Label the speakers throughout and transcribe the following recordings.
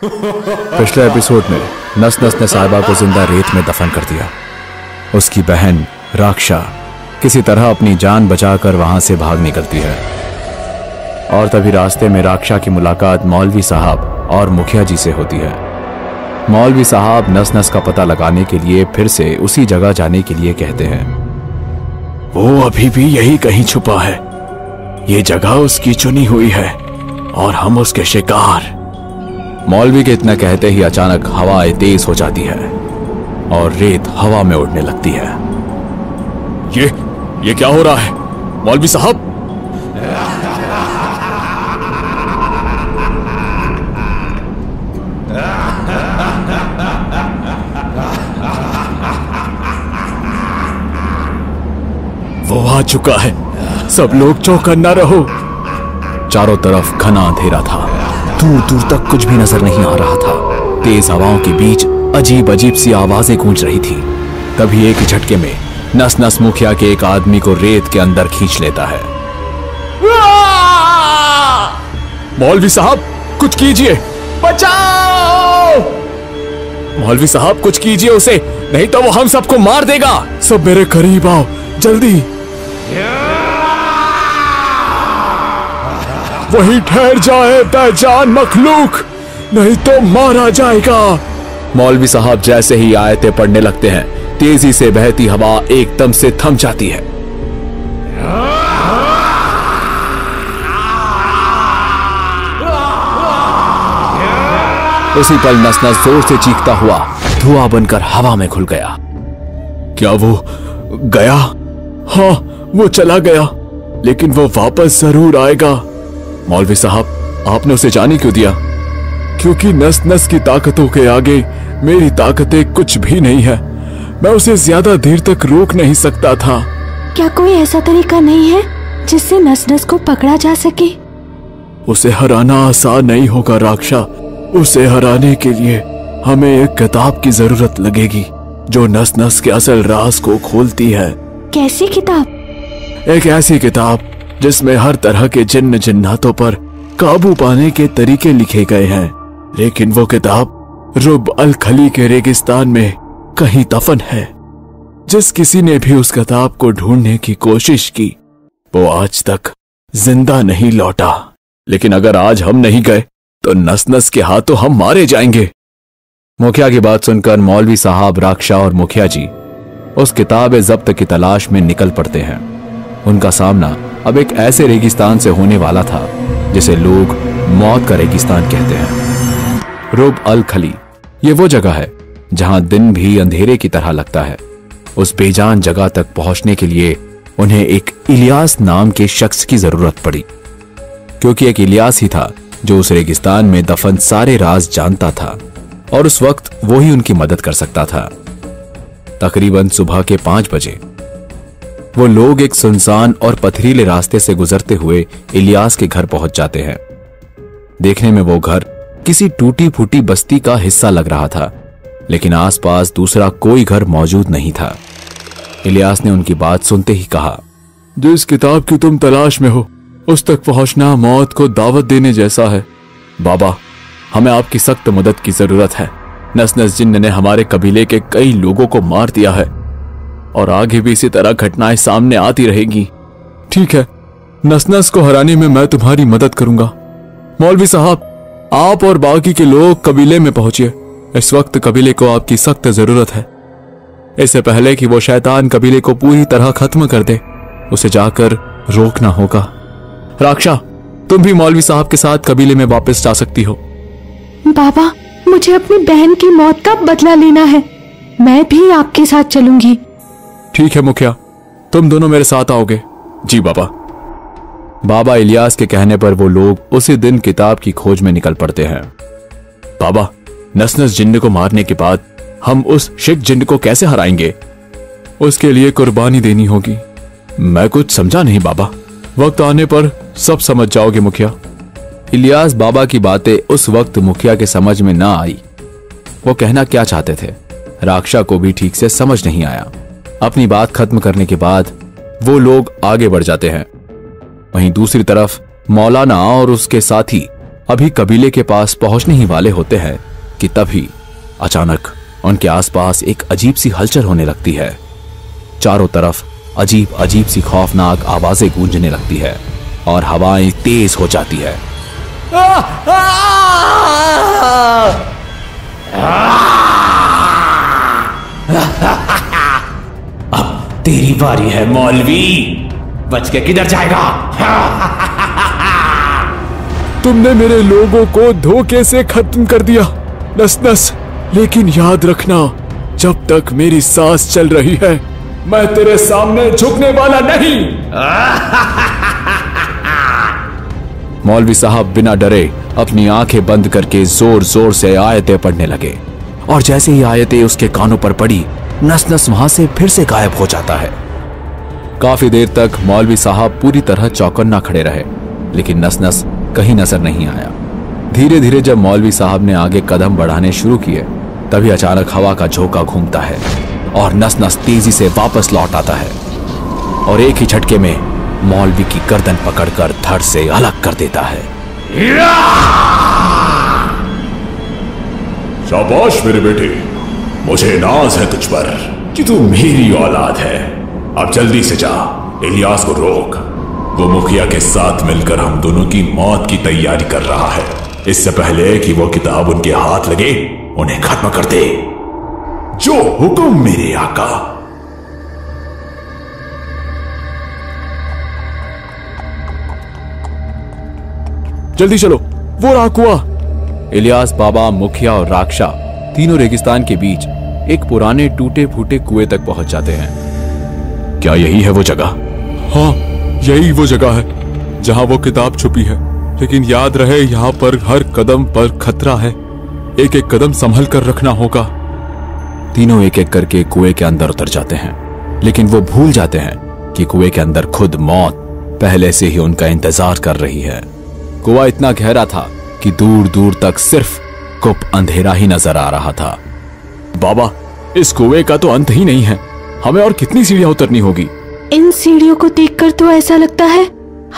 Speaker 1: पिछले एपिसोड में नस नस ने साहिबा को जिंदा रेत में दफन कर दिया। उसकी बहन राक्षा किसी तरह अपनी जान बचाकर वहां से भाग निकलती है और तभी रास्ते में राक्षा की मुलाकात मौलवी साहब और मुखिया जी से होती है। मौलवी साहब नस नस का पता लगाने के लिए फिर से उसी जगह जाने के लिए कहते हैं।
Speaker 2: वो अभी भी यही कहीं छुपा है। ये जगह उसकी चुनी हुई है और हम उसके शिकार।
Speaker 1: मौलवी के इतना कहते ही अचानक हवाएं तेज हो जाती है और रेत हवा में उड़ने लगती है।
Speaker 2: ये क्या हो रहा है मौलवी साहब? वो आ चुका है, सब लोग चौकन्ना रहो।
Speaker 1: चारों तरफ घना अंधेरा था, दूर दूर तक कुछ भी नजर नहीं आ रहा था। तेज हवाओं के बीच अजीब अजीब सी आवाजें गूंज रही थी। तभी एक झटके में नस नस मुखिया के एक आदमी को रेत के अंदर खींच लेता है।
Speaker 2: मौलवी साहब कुछ कीजिए, बचाओ! मौलवी साहब कुछ कीजिए उसे, नहीं तो वो हम सबको मार देगा। सब मेरे करीब आओ जल्दी। वहीं ठहर जाए बेजान मखलूक, नहीं तो मारा जाएगा।
Speaker 1: मौलवी साहब जैसे ही आयतें पढ़ने लगते हैं, तेजी से बहती हवा एकदम से थम जाती है। उसी पल नस नस जोर से चीखता हुआ धुआं बनकर हवा में घुल गया।
Speaker 2: क्या वो गया? हाँ, वो चला गया, लेकिन वो वापस जरूर आएगा। मौलवी साहब आपने उसे जाने क्यों दिया? क्योंकि नस नस की ताकतों के आगे मेरी ताकतें कुछ भी नहीं है। मैं उसे ज्यादा देर तक रोक नहीं सकता था।
Speaker 3: क्या कोई ऐसा तरीका नहीं है जिससे नस नस को पकड़ा जा सके?
Speaker 2: उसे हराना आसान नहीं होगा राक्षा। उसे हराने के लिए हमें एक किताब की जरूरत लगेगी जो नस नस के असल राज को खोलती है।
Speaker 3: कैसी किताब?
Speaker 2: एक ऐसी किताब जिसमें हर तरह के जिन्न जिन्नातों पर काबू पाने के तरीके लिखे गए हैं, लेकिन वो किताब रुब अल खली के रेगिस्तान में कहीं दफन है। जिस किसी ने भी उस किताब को ढूंढने की कोशिश की, वो आज तक जिंदा नहीं लौटा। लेकिन अगर आज हम नहीं गए तो नस नस के हाथों हम मारे जाएंगे।
Speaker 1: मुखिया की बात सुनकर मौलवी साहब, राक्षा और मुखिया जी उस किताब जब्त की तलाश में निकल पड़ते हैं। उनका सामना अब एक ऐसे रेगिस्तान से होने वाला था जिसे लोग मौत का रेगिस्तान कहते हैं। रुब अल खली ये वो जगह है जहां दिन भी अंधेरे की तरह लगता है। उस बेजान जगह तक पहुंचने के लिए उन्हें एक इलियास नाम के शख्स की जरूरत पड़ी, क्योंकि एक इलियास ही था जो उस रेगिस्तान में दफन सारे राज जानता था और उस वक्त वो ही उनकी मदद कर सकता था। तकरीबन सुबह के 5 बजे वो लोग एक सुनसान और पथरीले रास्ते से गुजरते हुए इलियास के घर पहुंच जाते हैं। देखने में वो घर किसी टूटी फूटी बस्ती का हिस्सा लग रहा था, लेकिन आसपास दूसरा कोई घर मौजूद नहीं था। इलियास ने उनकी बात सुनते ही कहा,
Speaker 2: जिस किताब की तुम तलाश में हो उस तक पहुंचना मौत को दावत देने जैसा है। बाबा, हमें आपकी सख्त मदद की जरूरत है। नस नस जिन्न ने हमारे कबीले के कई लोगों को मार दिया है और आगे भी इसी तरह घटनाएं सामने आती रहेगी। ठीक है, नस नस को हराने में मैं तुम्हारी मदद करूंगा। मौलवी साहब, आप और बाकी के लोग कबीले में पहुंचिए। इस वक्त कबीले को आपकी सख्त जरूरत है। इससे पहले कि वो शैतान कबीले को पूरी तरह खत्म कर दे, उसे जाकर रोकना होगा। राक्षा, तुम भी मौलवी साहब के साथ कबीले में वापस जा सकती हो।
Speaker 3: बाबा, मुझे अपनी बहन की मौत का बदला लेना है। मैं भी आपके साथ चलूंगी।
Speaker 2: ठीक है मुखिया, तुम दोनों मेरे साथ आओगे। जी बाबा।
Speaker 1: बाबा इलियास के कहने पर वो लोग उसी दिन किताब की खोज में निकल पड़ते हैं।
Speaker 2: बाबा, नस नस जिन्न को मारने के बाद हम उस शिख जिन्न को कैसे हराएंगे? उसके लिए कुर्बानी देनी होगी। मैं कुछ समझा नहीं बाबा। वक्त आने पर सब समझ जाओगे मुखिया।
Speaker 1: इलियास बाबा की बातें उस वक्त मुखिया के समझ में ना आई। वो कहना क्या चाहते थे राक्षा को भी ठीक से समझ नहीं आया। अपनी बात खत्म करने के बाद वो लोग आगे बढ़ जाते हैं। वहीं दूसरी तरफ मौलाना और उसके साथी अभी कबीले के पास पहुंचने ही वाले होते हैं कि तभी अचानक उनके आसपास एक अजीब सी हलचल होने लगती है। चारों तरफ अजीब अजीब सी खौफनाक आवाजें गूंजने लगती है और हवाएं तेज हो जाती है।
Speaker 2: अब तेरी बारी है मौलवी, बच के किधर जाएगा?
Speaker 4: तुमने मेरे लोगों को धोखे से खत्म कर दिया नस-नस, लेकिन याद रखना, जब तक मेरी सांस चल रही है मैं तेरे सामने झुकने वाला नहीं।
Speaker 1: मौलवी साहब बिना डरे अपनी आंखें बंद करके जोर जोर से आयतें पढ़ने लगे और जैसे ही आयतें उसके कानों पर पड़ी, नस-नस वहां से फिर से गायब हो जाता है। काफी देर तक मौलवी साहब पूरी तरह चौकन्ना खड़े रहे, लेकिन नस-नस कहीं नजर नहीं आया। धीरे धीरे जब मौलवी साहब ने आगे कदम बढ़ाने शुरू किए, तभी अचानक हवा का झोंका घूमता है और नस-नस तेजी से वापस लौट आता है और एक ही झटके में मौलवी की गर्दन पकड़कर धड़ से अलग कर देता है।
Speaker 4: शाबाश मेरे बेटे, मुझे नाज है तुझ पर कि तू मेरी औलाद है। अब जल्दी से जा, इलियास को रोक। वो मुखिया के साथ मिलकर हम दोनों की मौत की तैयारी कर रहा है। इससे पहले कि वो किताब उनके हाथ लगे, उन्हें खत्म कर दे। जो हुक्म मेरे आका।
Speaker 2: जल्दी चलो, वो रहा कुआं।
Speaker 1: इलियास बाबा, मुखिया और राक्षा तीनों रेगिस्तान के बीच एक पुराने टूटे फूटे कुएं तक पहुंच जाते हैं।
Speaker 4: क्या यही है वो जगह?
Speaker 2: हाँ, यही वो जगह है जहां वो किताब छुपी है, लेकिन याद रहे यहाँ पर हर कदम पर खतरा है। एक एक कदम संभल कर रखना होगा।
Speaker 1: तीनों एक एक करके कुएं के अंदर उतर जाते हैं, लेकिन वो भूल जाते हैं कि कुएं के अंदर खुद मौत पहले से ही उनका इंतजार कर रही है। कुआं इतना गहरा था कि दूर दूर तक सिर्फ गुप अंधेरा ही नजर आ रहा था।
Speaker 2: बाबा, इस कुएं का तो अंत ही नहीं है। हमें और कितनी सीढ़ियां उतरनी होगी?
Speaker 3: इन सीढ़ियों को देखकर तो ऐसा लगता है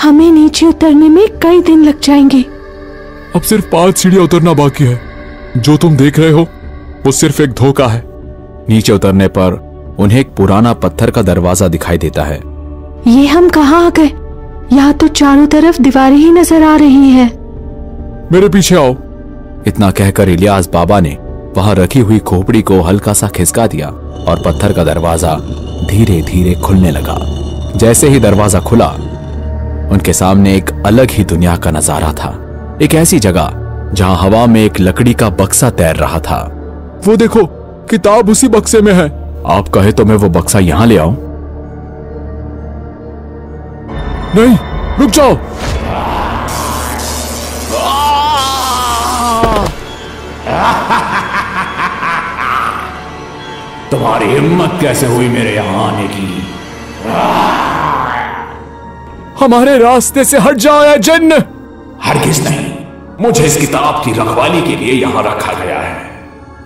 Speaker 3: हमें नीचे उतरने में कई दिन लग जाएंगे।
Speaker 2: अब सिर्फ 5 सीढ़ियां उतरना बाकी है। जो तुम देख रहे हो वो सिर्फ एक धोखा है।
Speaker 1: नीचे उतरने पर उन्हें एक पुराना पत्थर का दरवाजा दिखाई देता है।
Speaker 3: ये हम कहाँ आ गए? यहाँ तो चारों तरफ दीवारें ही नजर आ रही है।
Speaker 2: मेरे पीछे आओ।
Speaker 1: इतना कहकर इलियास बाबा ने वहां रखी हुई खोपड़ी को हल्का सा खिसका दिया और पत्थर का दरवाजा धीरे धीरे खुलने लगा। जैसे ही दरवाजा खुला, उनके सामने एक अलग ही दुनिया का नजारा था। एक ऐसी जगह जहां हवा में एक लकड़ी का बक्सा तैर रहा था।
Speaker 2: वो देखो, किताब उसी बक्से में है।
Speaker 1: आप कहे तो मैं वो बक्सा यहां ले आऊं?
Speaker 2: नहीं, रुक जाओ।
Speaker 4: तुम्हारी हिम्मत कैसे हुई मेरे यहां आने की?
Speaker 2: हमारे रास्ते से हट जाओ या जिन्न।
Speaker 4: हरगिज नहीं, मुझे इस किताब की रखवाली के लिए यहां रखा गया है।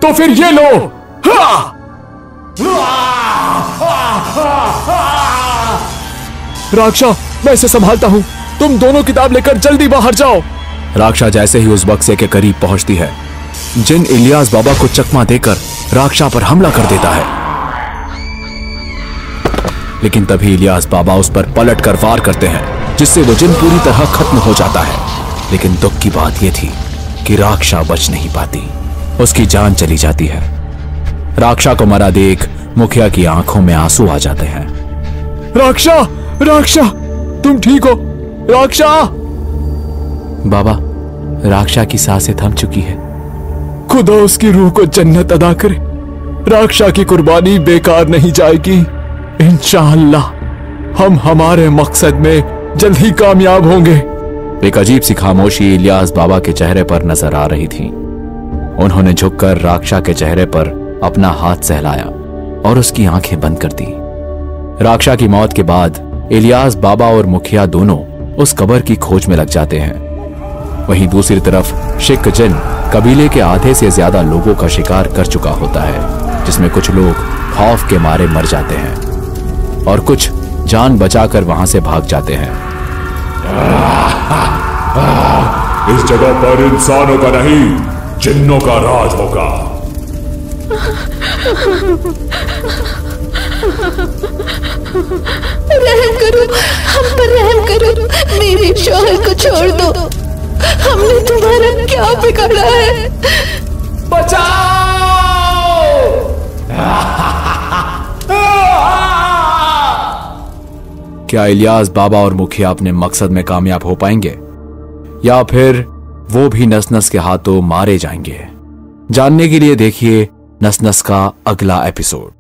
Speaker 2: तो फिर ये लो। राक्षा, मैं इसे संभालता हूं। तुम दोनों किताब लेकर जल्दी बाहर जाओ।
Speaker 1: राक्षा जैसे ही उस बक्से के करीब पहुंचती है, जिन इलियास बाबा को चकमा देकर राक्षा पर हमला कर देता है। लेकिन तभी इलियास बाबा उस पर पलट कर वार करते हैं, जिससे वो जिन पूरी तरह खत्म हो जाता है। लेकिन दुख की बात यह थी कि राक्षा बच नहीं पाती, उसकी जान चली जाती है। राक्षा को मरा देख मुखिया की आंखों में आंसू आ जाते हैं।
Speaker 2: राक्षा, राक्षा, तुम ठीक हो? राक्षा!
Speaker 1: बाबा, राक्षा की सांसें थम चुकी है।
Speaker 2: खुदा उसकी रूह को जन्नत अदा करे। राक्षा की कुर्बानी बेकार नहीं जाएगी। इंशाअल्लाह हम हमारे मकसद में जल्द ही कामयाब होंगे।
Speaker 1: एक अजीब सी खामोशी इलियास बाबा के चेहरे पर नजर आ रही थी। उन्होंने झुककर राक्षा के चेहरे पर अपना हाथ सहलाया और उसकी आंखें बंद कर दी। राक्षा की मौत के बाद इलियास बाबा और मुखिया दोनों उस कब्र की खोज में लग जाते हैं। वहीं दूसरी तरफ शिक जिन कबीले के आधे से ज्यादा लोगों का शिकार कर चुका होता है, जिसमें कुछ लोग खौफ के मारे मर जाते हैं और कुछ जान बचाकर वहां से भाग जाते हैं।
Speaker 4: इस जगह पर इंसानों का नहीं, जिन्नों का राज होगा।
Speaker 3: रहम करो, हम पर रहम करो, मेरे शौहर को छोड़ दो। हमने तुम्हारा क्या बिगाड़ा है?
Speaker 1: क्या इलियास बाबा और मुखिया अपने मकसद में कामयाब हो पाएंगे या फिर वो भी नस नस के हाथों मारे जाएंगे? जानने के लिए देखिए नस नस का अगला एपिसोड।